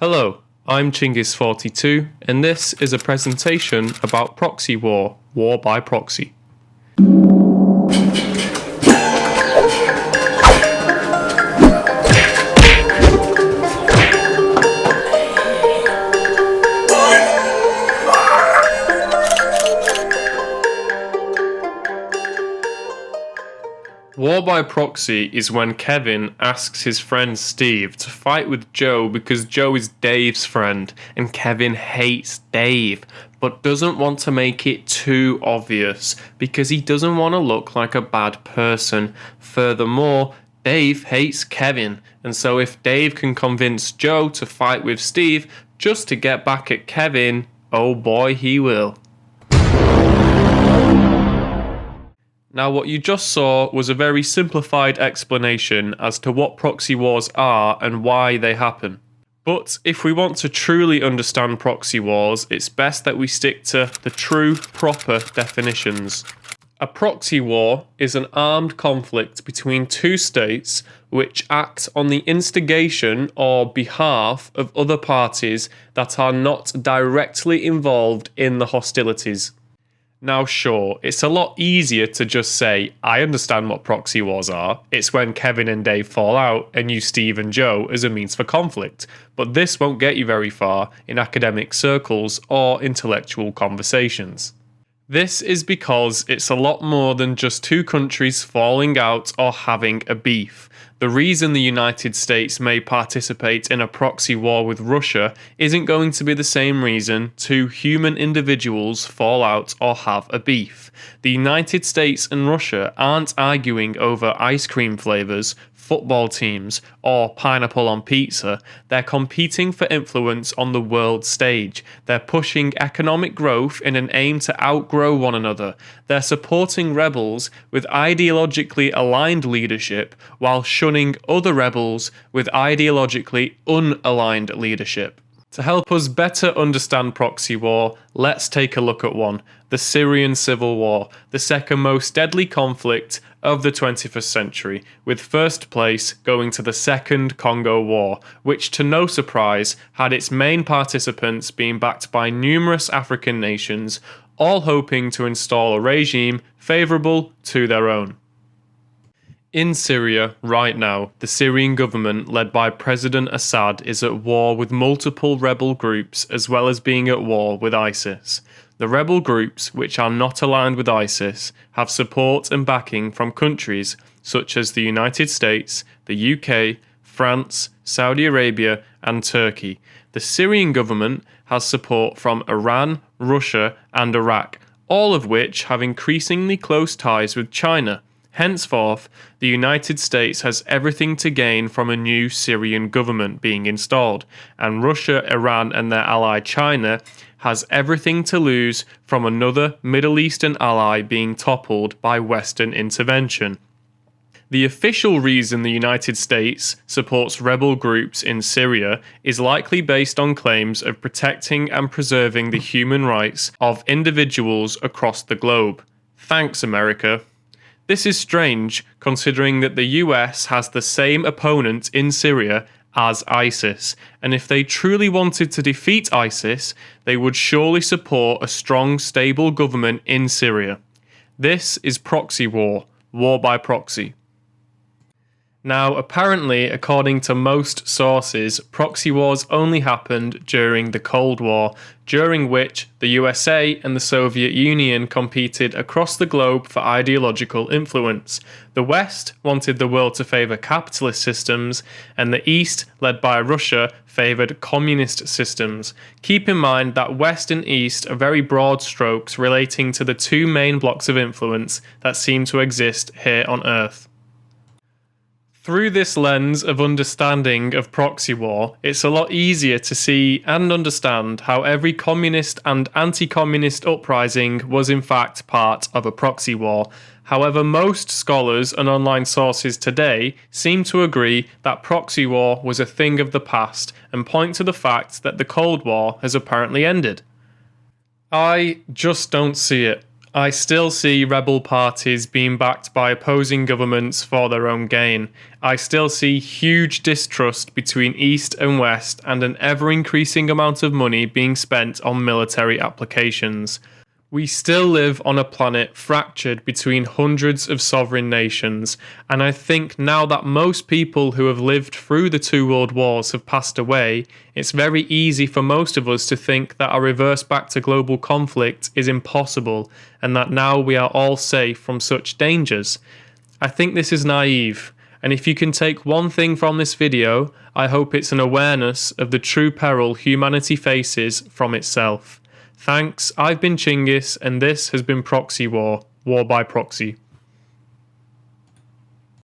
Hello, I'm Chinggis42, and this is a presentation about proxy war, war by proxy. War by proxy is when Kevin asks his friend Steve to fight with Joe because Joe is Dave's friend and Kevin hates Dave, but doesn't want to make it too obvious because he doesn't want to look like a bad person. Furthermore, Dave hates Kevin, and so if Dave can convince Joe to fight with Steve just to get back at Kevin, oh boy, he will. Now, what you just saw was a very simplified explanation as to what proxy wars are and why they happen. But if we want to truly understand proxy wars, it's best that we stick to the true, proper definitions. A proxy war is an armed conflict between two states which act on the instigation or behalf of other parties that are not directly involved in the hostilities. Now sure, it's a lot easier to just say, I understand what proxy wars are. It's when Kevin and Dave fall out and use Steve and Joe as a means for conflict. But this won't get you very far in academic circles or intellectual conversations. This is because it's a lot more than just two countries falling out or having a beef. The reason the United States may participate in a proxy war with Russia isn't going to be the same reason two human individuals fall out or have a beef. The United States and Russia aren't arguing over ice cream flavors, football teams, or pineapple on pizza. They're competing for influence on the world stage. They're pushing economic growth in an aim to outgrow one another. They're supporting rebels with ideologically aligned leadership while shunning other rebels with ideologically unaligned leadership. To help us better understand proxy war, let's take a look at one, the Syrian Civil War, the second most deadly conflict of the 21st century, with first place going to the Second Congo War, which to no surprise had its main participants being backed by numerous African nations, all hoping to install a regime favourable to their own. In Syria, right now, the Syrian government, led by President Assad, is at war with multiple rebel groups as well as being at war with ISIS. The rebel groups, which are not aligned with ISIS, have support and backing from countries such as the United States, the UK, France, Saudi Arabia, and Turkey. The Syrian government has support from Iran, Russia, and Iraq, all of which have increasingly close ties with China. Henceforth, the United States has everything to gain from a new Syrian government being installed, and Russia, Iran, and their ally China has everything to lose from another Middle Eastern ally being toppled by Western intervention. The official reason the United States supports rebel groups in Syria is likely based on claims of protecting and preserving the human rights of individuals across the globe. Thanks, America. This is strange, considering that the US has the same opponent in Syria as ISIS, and if they truly wanted to defeat ISIS, they would surely support a strong, stable government in Syria. This is proxy war, war by proxy. Now, apparently, according to most sources, proxy wars only happened during the Cold War, during which the USA and the Soviet Union competed across the globe for ideological influence. The West wanted the world to favour capitalist systems, and the East, led by Russia, favoured communist systems. Keep in mind that West and East are very broad strokes relating to the two main blocks of influence that seem to exist here on Earth. Through this lens of understanding of proxy war, it's a lot easier to see and understand how every communist and anti-communist uprising was in fact part of a proxy war. However, most scholars and online sources today seem to agree that proxy war was a thing of the past and point to the fact that the Cold War has apparently ended. I just don't see it. I still see rebel parties being backed by opposing governments for their own gain. I still see huge distrust between East and West and an ever-increasing amount of money being spent on military applications. We still live on a planet fractured between hundreds of sovereign nations, and I think now that most people who have lived through the two world wars have passed away, it's very easy for most of us to think that a reverse back to global conflict is impossible, and that now we are all safe from such dangers. I think this is naive, and if you can take one thing from this video, I hope it's an awareness of the true peril humanity faces from itself. Thanks, I've been Chingis, and this has been Proxy War, War by Proxy.